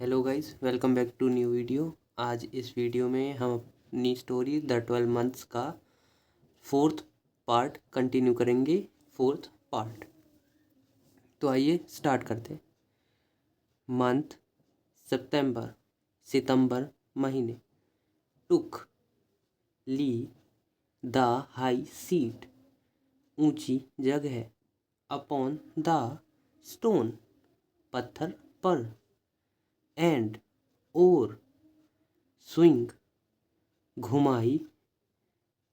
Hello guys, welcome back to new video. आज इस video में हम अपनी स्टोरी द 12 मंथ्स का फोर्थ पार्ट कंटिन्यू करेंगे। फोर्थ पार्ट तो आइए स्टार्ट करते हैं। मंथ सितंबर, सितंबर महीने। टुक ली द हाई सीट, ऊंची जगह। अपॉन द स्टोन, पत्थर पर। एंड और स्विंग, घुमाई।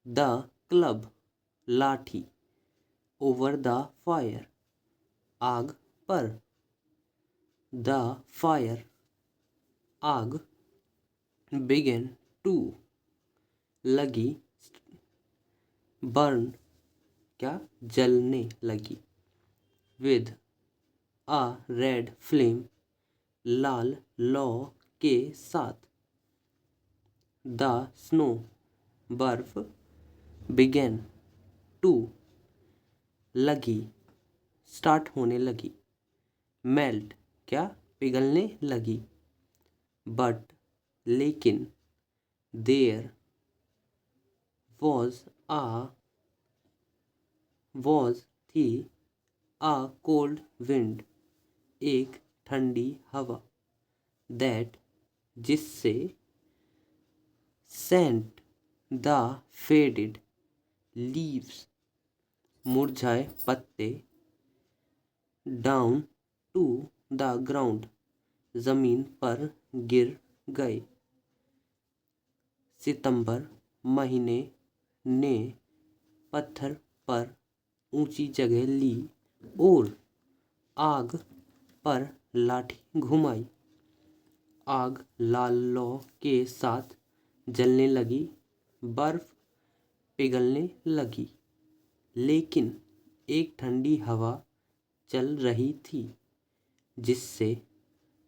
द क्लब, लाठी। ओवर द फायर, आग पर। द फायर, आग। बिगेन टू, लगी। बर्न, क्या जलने लगी। विद अ रेड फ्लेम, लाल लौ के साथ। द स्नो, बर्फ। बिगेन टू, लगी, स्टार्ट होने लगी। मेल्ट, क्या पिघलने लगी। बट, लेकिन। देयर वॉज आ, वॉज थी। आ कोल्ड विंड, एक ठंडी हवा। दैट, जिससे। सेंट द फेडेड लीव्स, मुरझाए पत्ते। डाउन टू द ग्राउंड, जमीन पर गिर गए। सितंबर महीने ने पत्थर पर ऊंची जगह ली और आग पर लाठी घुमाई। आग लाल लौ के साथ जलने लगी। बर्फ पिघलने लगी। लेकिन एक ठंडी हवा चल रही थी, जिससे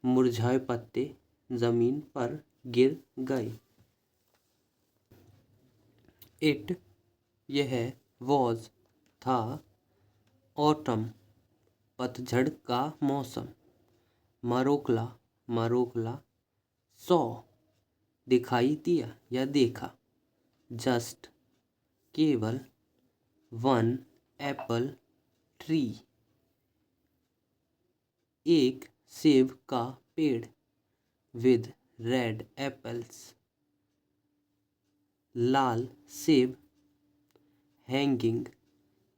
मुरझाए पत्ते जमीन पर गिर गए। इट, यह। वॉज, था। ऑटम, पतझड़ का मौसम। मरोकला, मरोकला। सॉ, दिखाई दिया या देखा। जस्ट, केवल। वन एप्पल ट्री, एक सेब का पेड़। विद रेड एप्पल्स, लाल सेब। हैंगिंग,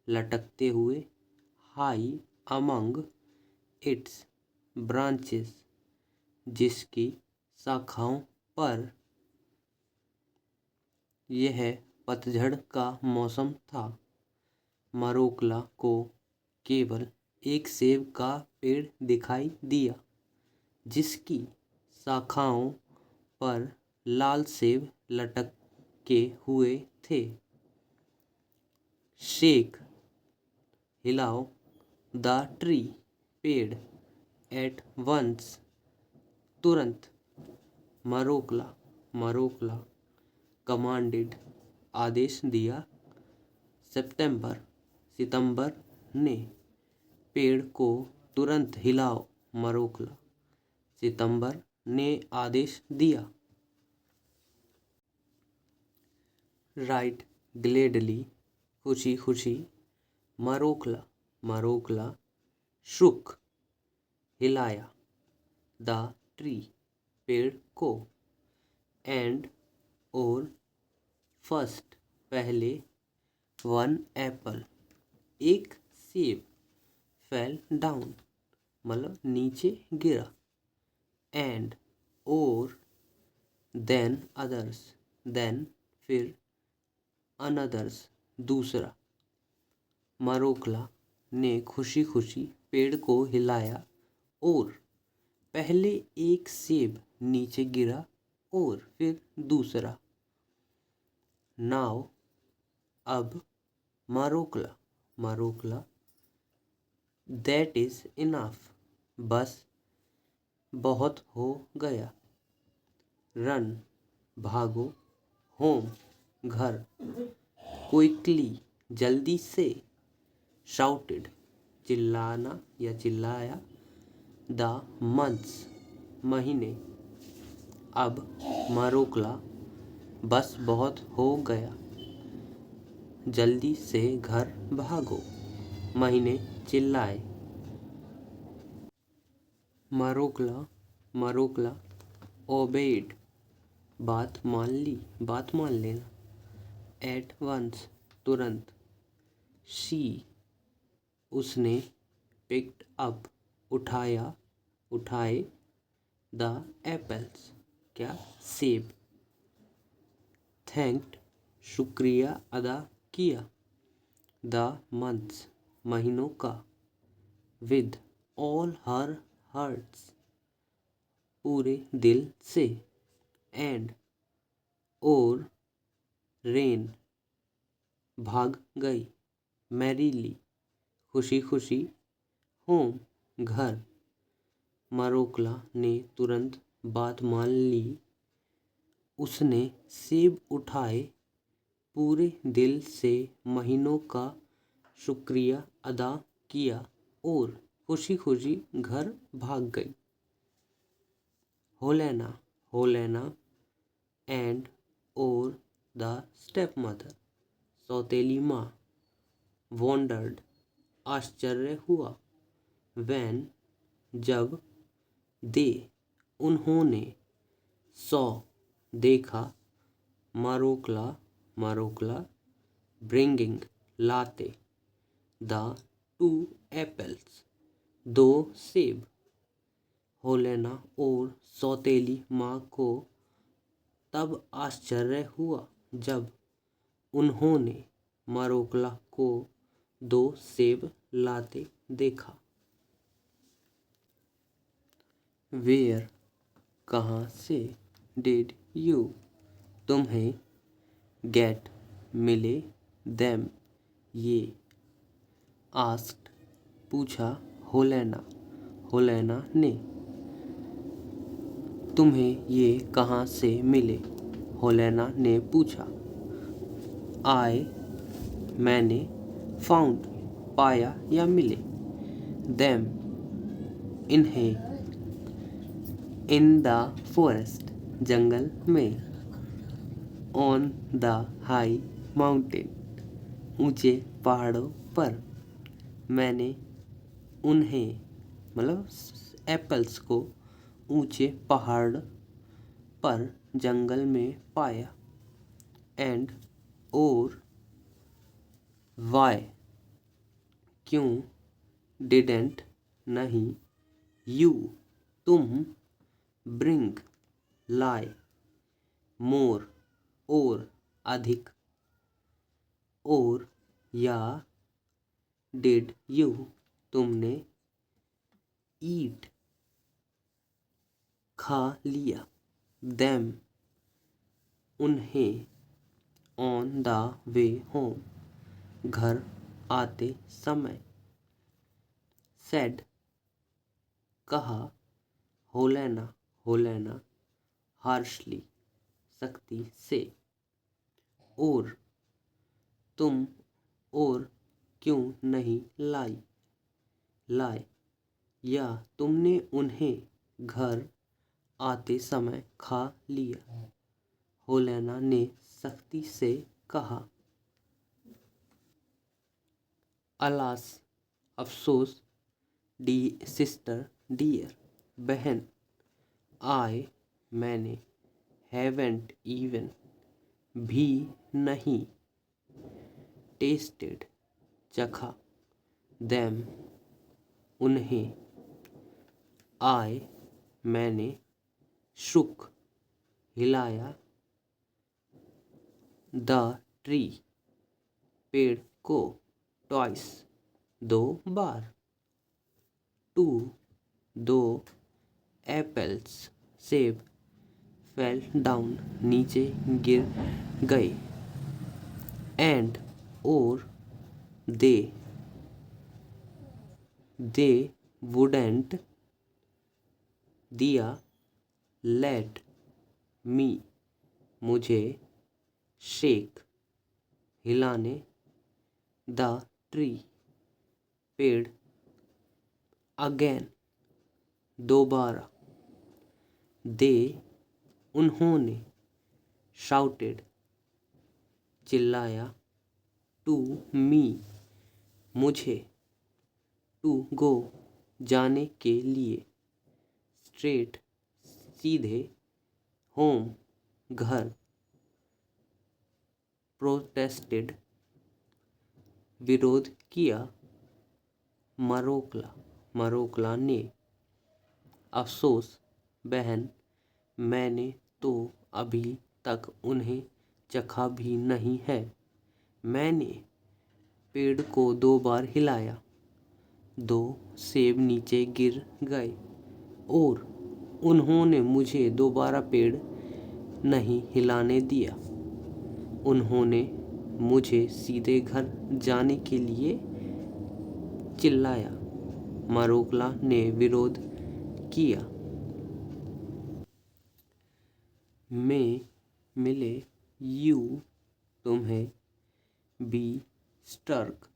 लटकते हुए। हाई, अमंग इट्स ब्रांचेस, जिसकी शाखाओं पर। यह पतझड़ का मौसम था। मरोकला को केवल एक सेब का पेड़ दिखाई दिया, जिसकी शाखाओं पर लाल सेब लटके हुए थे। शेक, हिलाओ। द ट्री, पेड़। एट वंस, तुरंत। मरोकला, मरोकला। कमांडेड, आदेश दिया। सितंबर, सितंबर ने। पेड़ को तुरंत हिलाओ। मरोकला, सितंबर ने आदेश दिया। राइट, ग्लेडली, खुशी खुशी। मरोकला, मरोकला। शुक, हिलाया। द ट्री, पेड़ को। एंड, और। फर्स्ट, पहले। वन एप्पल, एक सेब। फेल डाउन, मतलब नीचे गिरा। एंड, और। देन अदर्स, देन फिर। अनदर्स, दूसरा। मरोकला ने खुशी खुशी पेड़ को हिलाया और पहले एक सेब नीचे गिरा और फिर दूसरा। नाउ, अब। मरोकला, मरोकला। दैट इज इनफ, बस बहुत हो गया। रन, भागो। होम, घर। क्विकली, जल्दी से। शाउटेड, चिल्लाना या चिल्लाया। द मंथ्स, महीने। अब मरोकला बस बहुत हो गया, जल्दी से घर भागो, महीने चिल्लाए। मरोकला ओबेड, बात मान ली, बात मान लेना। एट वंस, तुरंत। शी, उसने। पिक्ड अप, उठाए। द एप्पल्स, क्या? सेब। थैंक्ड, शुक्रिया अदा किया। द मंथ्स, महीनों का। विद ऑल हर हार्ट्स, पूरे दिल से। एंड, और। रेन, भाग गई। मैरीली, खुशी खुशी। होम, घर। मरोकला ने तुरंत बात मान ली। उसने सेब उठाए, पूरे दिल से महीनों का शुक्रिया अदा किया और खुशी खुशी घर भाग गई। होलेना एंड और द स्टेपमदर, सौतेली माँ। वॉन्डर्ड, आश्चर्य हुआ। वैन, जब। दे, उन्होंने। सॉ, देखा। मरोकला ब्रिंगिंग, लाते। द टू एप्पल्स, दो सेब। होलेना और सौतेली माँ को तब आश्चर्य हुआ जब उन्होंने मरोकला को दो सेब लाते देखा। वेयर, कहाँ से। डिड यू, तुम्हें। गेट, मिले। देम, ये। आस्क्ड, पूछा। होलेना ने। तुम्हें ये कहाँ से मिले, होलेना ने पूछा। मैंने। फाउंड, पाया या मिले। देम, इन्हें। इन द फॉरेस्ट, जंगल में। ऑन द हाई माउंटेन, ऊंचे पहाड़ों पर। मैंने उन्हें, मतलब एप्पल्स को, ऊंचे पहाड़ पर जंगल में पाया। एंड, और। वाई, क्यों। डिडेंट, नहीं। यू, तुम। ब्रिंग, लाए। मोर, और, अधिक। और, या। डिड यू, तुमने। ईट, खा लिया। देम, उन्हें। ऑन द वे होम, घर आते समय। सेड, कहा। होलेना हार्शली, सख्ती से। और, तुम। और, क्यों नहीं लाए। या, तुमने उन्हें घर आते समय खा लिया, होलेना ने सख्ती से कहा। अलास, अफसोस। सिस्टर, डियर, बहन। मैंने। हैवेंट इवन, भी नहीं। टेस्टेड, चखा। देम, उन्हें। मैंने। शुक, हिलाया। द ट्री, पेड़ को। ट्वाइस, दो बार। टू, दो। एप्पल्स, सेब। फेल डाउन, नीचे गिर गए। एंड, और। They wouldn't. दिया। लेट मी, मुझे। शेक, हिलाने। द ट्री, पेड़। अगेन, दोबारा। दे उन्होंने, शाउटेड चिल्लाया, टू मी मुझे, टू गो जाने के लिए, स्ट्रेट सीधे, होम घर, प्रोटेस्टेड विरोध किया, मरोकला ने, अफसोस बहन, मैंने तो अभी तक उन्हें चखा भी नहीं है। मैंने पेड़ को 2 बार हिलाया, 2 सेब नीचे गिर गए और उन्होंने मुझे दोबारा पेड़ नहीं हिलाने दिया। उन्होंने मुझे सीधे घर जाने के लिए चिल्लाया, मरोकला ने विरोध किया। में मिले, यू तुम्हें, बी स्टर्क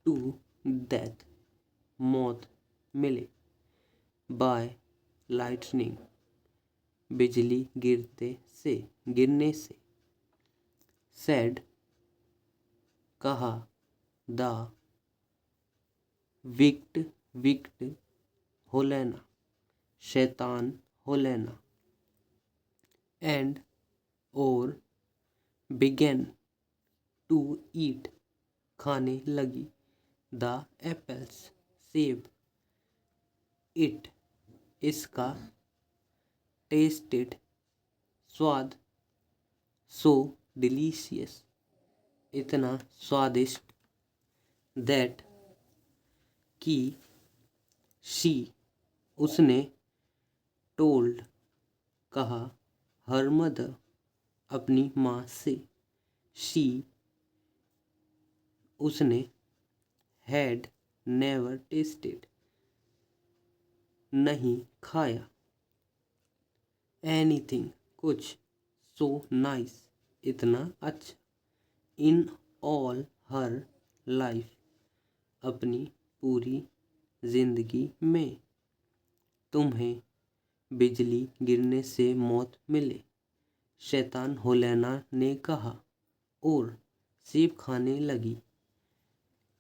टू डेथ मौत मिले, बाय लाइटनिंग बिजली गिरने से, सेड कहा, द विक्ट हो लेना, शैतान हो लेना, एंड और बिगेन टू ईट खाने लगी, द एप्पल्स सेब, इट इसका, टेस्टेड स्वाद, सो डिलीशियस इतना स्वादिष्ट, दैट कि, शी उसने, टोल्ड कहा, हर मदर अपनी माँ से, शी उसने, हैड नेवर टेस्टेड नहीं खाया, एनीथिंग कुछ, सो नाइस इतना अच्छा, इन ऑल हर लाइफ अपनी पूरी जिंदगी में, तुम्हें बिजली गिरने से मौत मिले, शैतान होलेना ने कहा और सेब खाने लगी।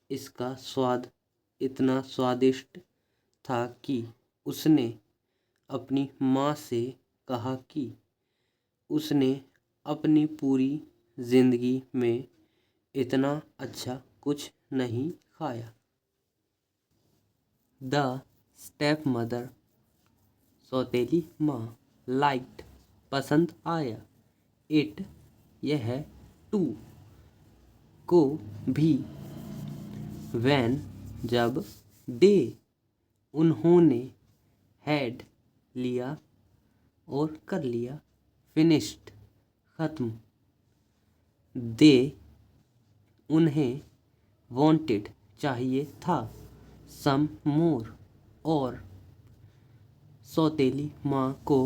इसका स्वाद इतना स्वादिष्ट था कि उसने अपनी माँ से कहा कि उसने अपनी पूरी जिंदगी में इतना अच्छा कुछ नहीं खाया। द स्टेप मदर सौतेली माँ, लाइक्ड पसंद आया, इट यह, टू को भी, वैन जब, दे उन्होंने, हैड लिया और कर लिया, फिनिश्ड खत्म, दे उन्हें, वांटेड चाहिए था, सम मोर और, सौतेली माँ को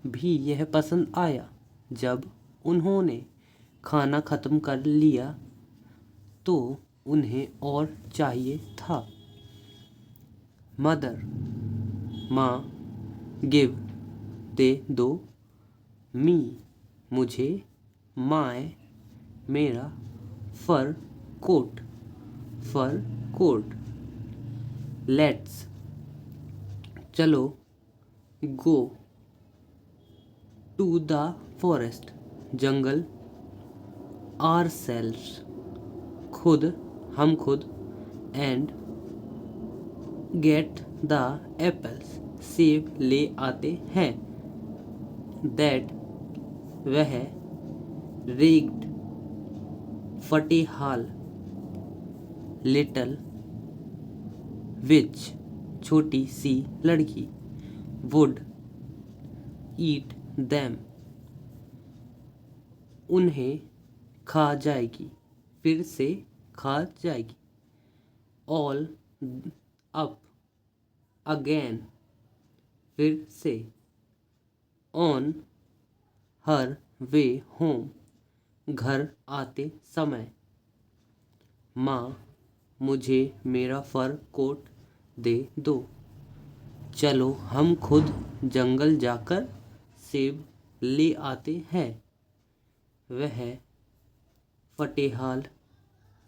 भी यह पसंद आया। जब उन्होंने खाना खत्म कर लिया तो उन्हें और चाहिए था। मदर माँ, गिव दे दो, मी मुझे, माय मेरा, फर कोट, लेट्स चलो, गो टू द फॉरेस्ट जंगल, आरसेल्व्स हम खुद, एंड गेट द एप्पल्स सेब ले आते हैं, दैट वह, रेग्ड फटे हाल, लिटल विच छोटी सी लड़की, वुड ईट दैम उन्हें खा जाएगी, फिर से खा जाएगी, ऑल अप अगेन फिर से, ऑन हर वे होम घर आते समय, माँ मुझे मेरा फर कोट दे दो, चलो हम खुद जंगल जाकर सेब ले आते हैं। वह फटेहाल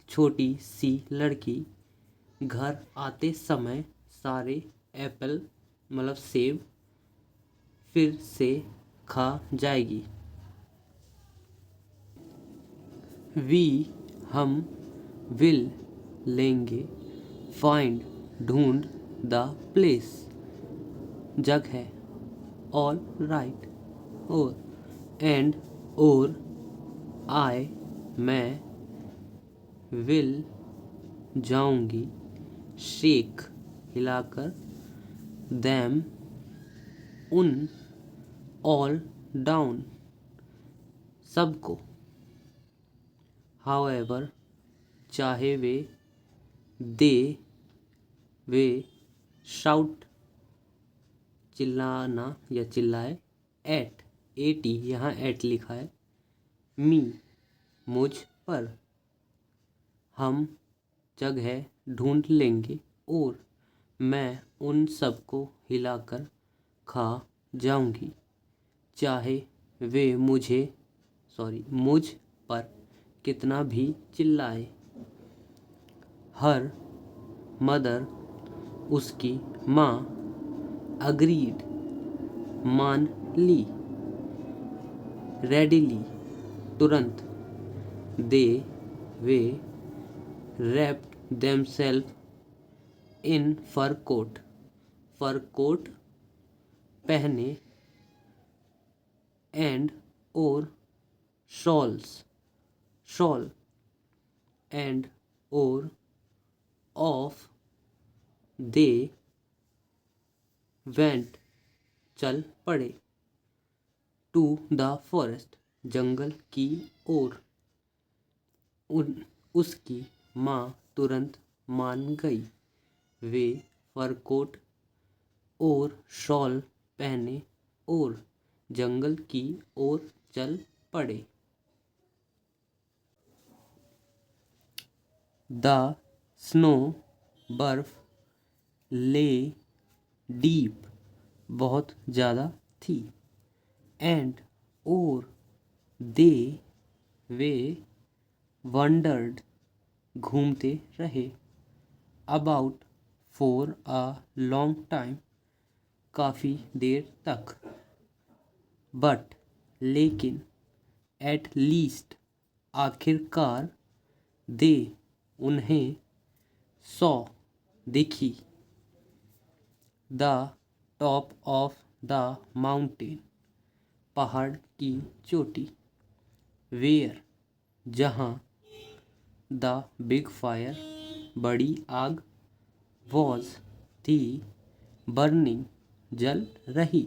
छोटी सी लड़की घर आते समय सारे एप्पल मतलब सेब फिर से खा जाएगी। वी हम विल लेंगे फाइंड ढूंढ द प्लेस जगह ऑल राइट और एंड और आई मैं विल जाऊंगी शेक हिलाकर दैम उन ऑल डाउन सबको हाउएवर चाहे दे वे शाउट चिल्लाना या चिल्लाए एट एटी यहाँ एट लिखा है मी मुझ पर हम जगह ढूंढ लेंगे और मैं उन सबको हिलाकर खा जाऊंगी चाहे वे मुझ पर कितना भी चिल्लाए। हर मदर उसकी माँ अग्रीड मान ली रेडिली तुरंत दे वे wrapped themselves in fur coat पहने एंड और शॉल एंड और ऑफ दे वेंट चल पड़े टू द फॉरेस्ट जंगल की ओर। उसकी माँ तुरंत मान गई। वे फरकोट और शॉल पहने और जंगल की ओर चल पड़े। द स्नो बर्फ ले डीप बहुत ज़्यादा थी एंड और दे वे वंडर्ड घूमते रहे about for a long time काफ़ी देर तक बट लेकिन एट लीस्ट आखिरकार दे उन्हें सॉ दिखी the top of the mountain पहाड़ की चोटी वेयर जहाँ द बिग फायर बड़ी आग वॉज थी बर्निंग जल रही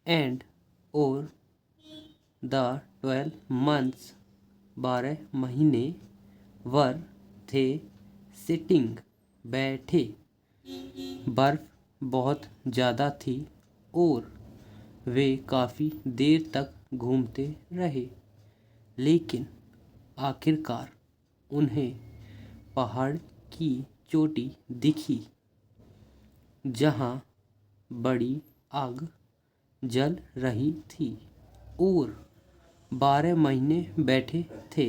एंड और द 12 months 12 महीने वर थे सिटिंग बैठे बर्फ बहुत ज़्यादा थी और वे काफ़ी देर तक घूमते रहे लेकिन आखिरकार उन्हें पहाड़ की चोटी दिखी जहाँ बड़ी आग जल रही थी और 12 महीने बैठे थे।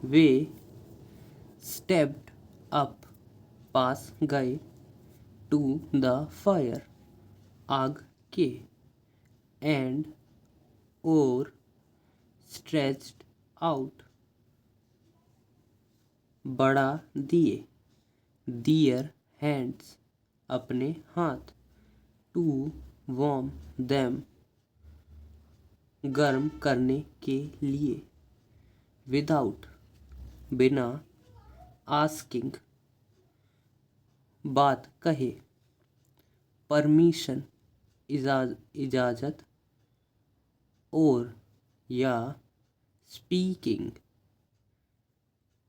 वे स्टेप्ड अप पास गए टू द फायर आग के एंड और स्ट्रेच्ड आउट बढ़ा दिए दियर हैंड्स अपने हाथ टू वार्म देम गर्म करने के लिए विदाउट बिना आस्किंग बात कहे परमिशन इजाज़त और या स्पीकिंग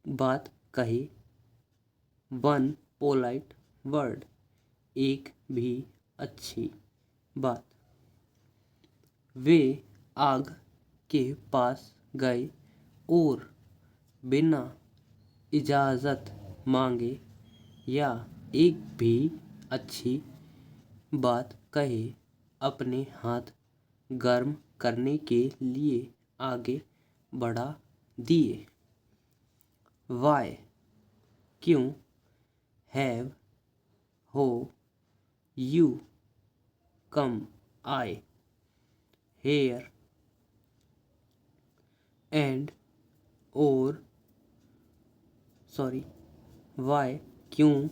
बात कहे वन पोलाइट वर्ड एक भी अच्छी बात। वे आग के पास गए और बिना इजाज़त मांगे या एक भी अच्छी बात कहे, अपने हाथ गर्म करने के लिए आगे बढ़ा दिए। वाई, क्यों? हैव, हो, you, come, I, here, and, और, सॉरी, वाई, क्यों,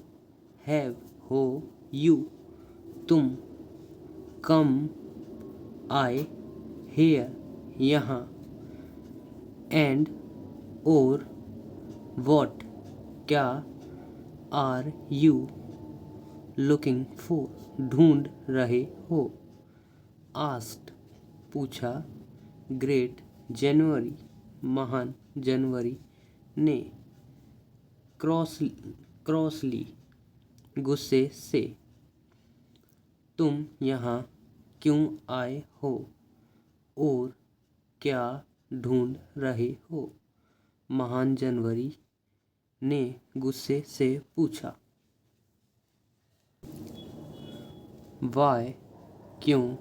हैव, हो, यू, तुम, कम, आई, हेयर, यहाँ, एंड, और, व्हाट, क्या, आर यू लुकिंग फॉर, ढूंढ रहे हो, आस्क्ड, पूछा, ग्रेट जनवरी, महान जनवरी ने, क्रॉसली, गुस्से से, तुम यहाँ क्यों आए हो और क्या ढूंढ रहे हो, महान जनवरी ने गुस्से से पूछा। वाई, क्यों,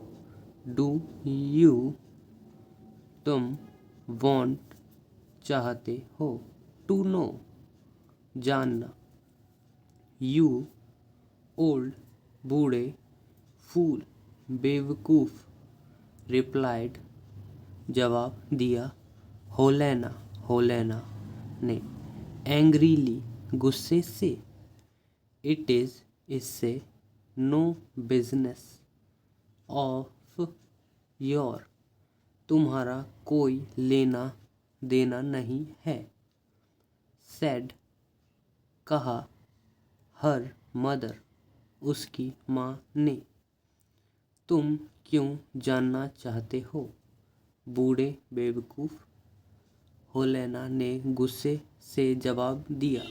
डू यू, तुम, वांट, चाहते हो, टू नो, जानना, यू, ओल्ड, बूढ़े, फूल, बेवकूफ, रिप्लाइड, जवाब दिया, होलेना ने, एंग्रीली, गुस्से से, इट इज़, इससे, नो बिजनेस ऑफ योर, तुम्हारा कोई लेना देना नहीं है, सेड, कहा, हर मदर, उसकी माँ ने, तुम क्यों जानना चाहते हो, बूढ़े बेवकूफ, होलेना ने गुस्से से जवाब दिया,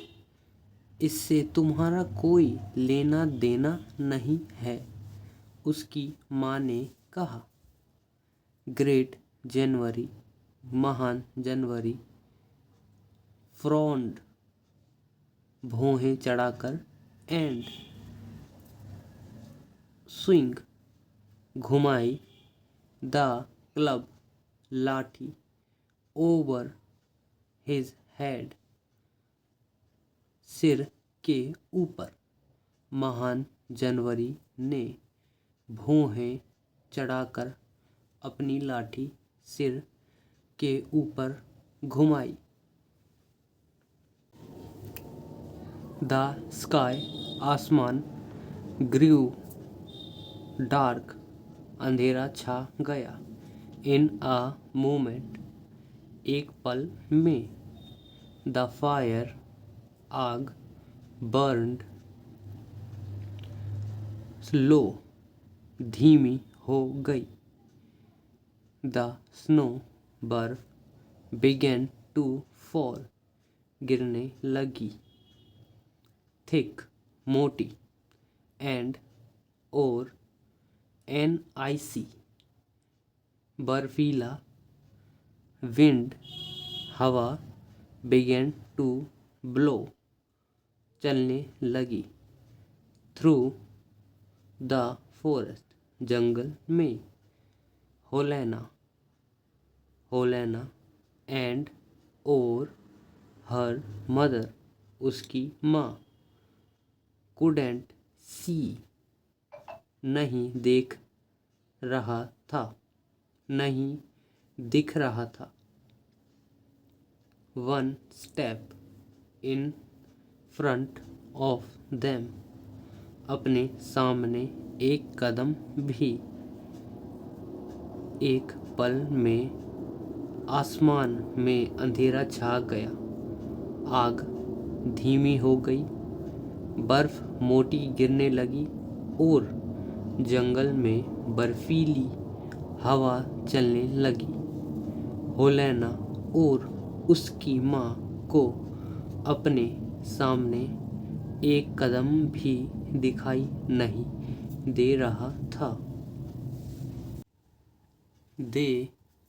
इससे तुम्हारा कोई लेना देना नहीं है, उसकी माँ ने कहा। ग्रेट जनवरी, महान जनवरी, फ्रॉन्ड, भौहें चढ़ाकर, एंड, स्विंग, घुमाई, द क्लब, लाठी, ओवर हिज हेड, सिर के ऊपर, महान जनवरी ने भौहें चढ़ाकर अपनी लाठी सिर के ऊपर घुमाई। द स्काई, आसमान, ग्रू, डार्क, अंधेरा छा गया, इन अ मोमेंट, एक पल में, द फायर, आग, बर्न्ड, लो, धीमी हो गई, द स्नो, बर्फ, बिगेन टू फॉल, गिरने लगी, थिक, मोटी, एंड, और, एन आइसी, बर्फीला, विंड, हवा, बिगेन टू ब्लो, चलने लगी, थ्रू द फॉरेस्ट, जंगल में, होलेना, एंड, और, हर मदर, उसकी माँ, कुडेंट सी, नहीं देख रहा था, नहीं दिख रहा था, one step, in front of them, अपने सामने एक कदम भी, एक पल में, आसमान में अंधेरा छा गया, आग धीमी हो गई, बर्फ मोटी गिरने लगी, और जंगल में बर्फीली हवा चलने लगी, होलेना और उसकी माँ को अपने सामने एक कदम भी दिखाई नहीं दे रहा था।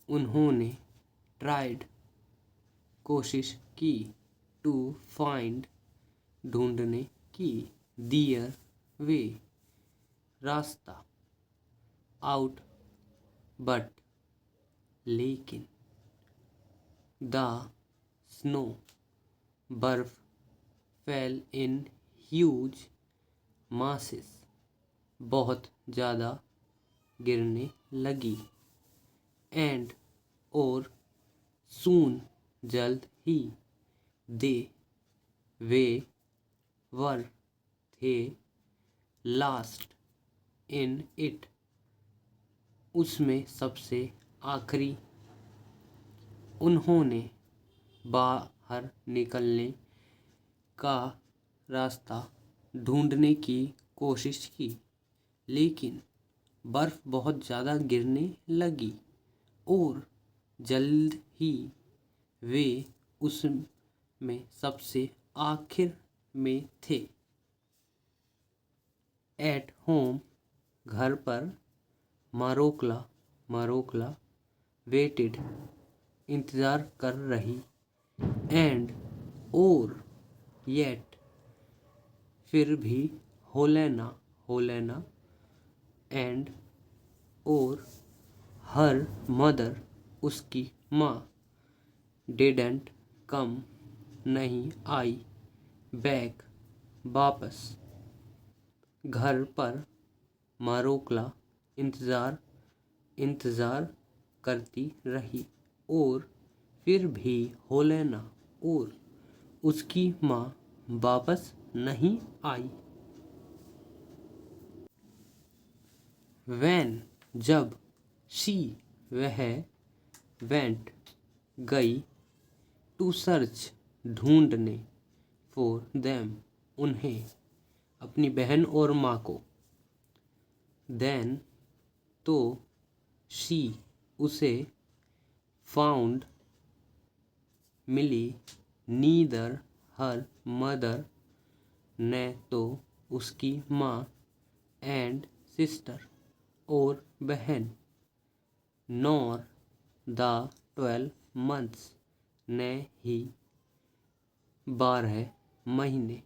उन्होंने, ट्राइड, कोशिश की, टू फाइंड, ढूंढने की, देयर वे रास्ता, आउट बट लेकिन, द स्नो बर्फ फेल इन ह्यूज मासेस बहुत ज़्यादा गिरने लगी, एंड और सून जल्द ही, दे वे वर थे, लास्ट इन इट उसमें सबसे आखिरी, उन्होंने बाहर निकलने का रास्ता ढूंढने की कोशिश की, लेकिन बर्फ़ बहुत ज़्यादा गिरने लगी और जल्द ही वे उसमें सबसे आखिर में थे। एट होम घर पर, मारोक्ला वेटेड इंतज़ार कर रही, एंड और येट फिर भी, होलेना एंड और हर मदर उसकी माँ, डिडंट कम नहीं आई, बैक वापस। घर पर मारोक्ला इंतज़ार करती रही और फिर भी होलेना और उसकी माँ वापस नहीं आई। वैन जब, शी वह, वेंट गई, टू सर्च ढूंढने, फॉर देम उन्हें, अपनी बहन और माँ को, देन तो, शी उसे, फाउंड मिली, नीदर हर मदर न तो उसकी माँ, एंड सिस्टर और बहन, नॉर द 12 months न ही 12 महीने,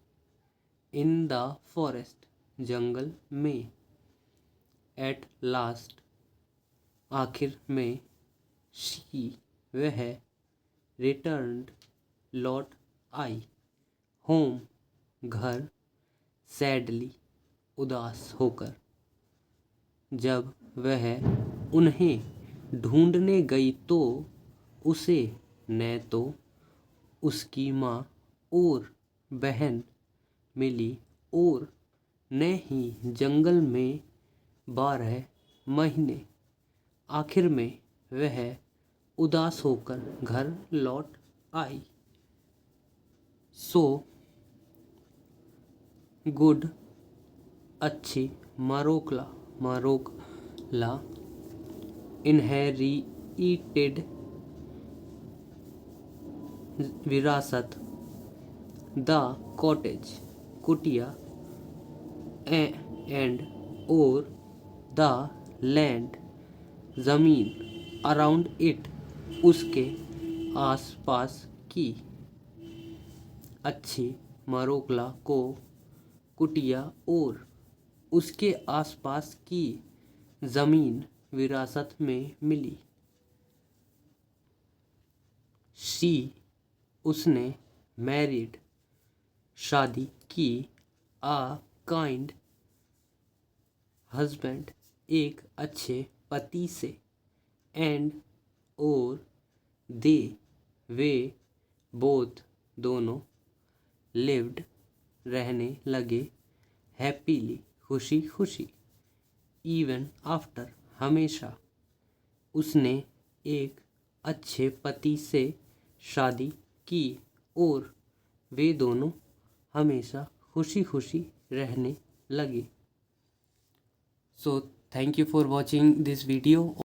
इन द फॉरेस्ट जंगल में, एट लास्ट आखिर में, शी वह, रिटर्न्ड लौट आई, होम घर, सैडली उदास होकर। जब वह उन्हें ढूंढने गई तो उसे न तो उसकी माँ और बहन मिली और न ही जंगल में 12 महीने। आखिर में वह उदास होकर घर लौट आई। सो गुड अच्छी, मारोक्ला इनहेरिटेड विरासत, द कॉटेज कुटिया, एंड और द लैंड जमीन, अराउंड इट उसके आसपास की। अच्छी मारोक्ला को कुटिया और उसके आसपास की ज़मीन विरासत में मिली। शी उसने, मैरिड शादी की, आ काइंड हस्बैंड एक अच्छे पति से, एंड और दे वे बोथ दोनों, लिव्ड रहने लगे, हैप्पीली खुशी खुशी, इवन आफ्टर हमेशा। उसने एक अच्छे पति से शादी की और वे दोनों हमेशा खुशी खुशी रहने लगे। So thank you for watching this video.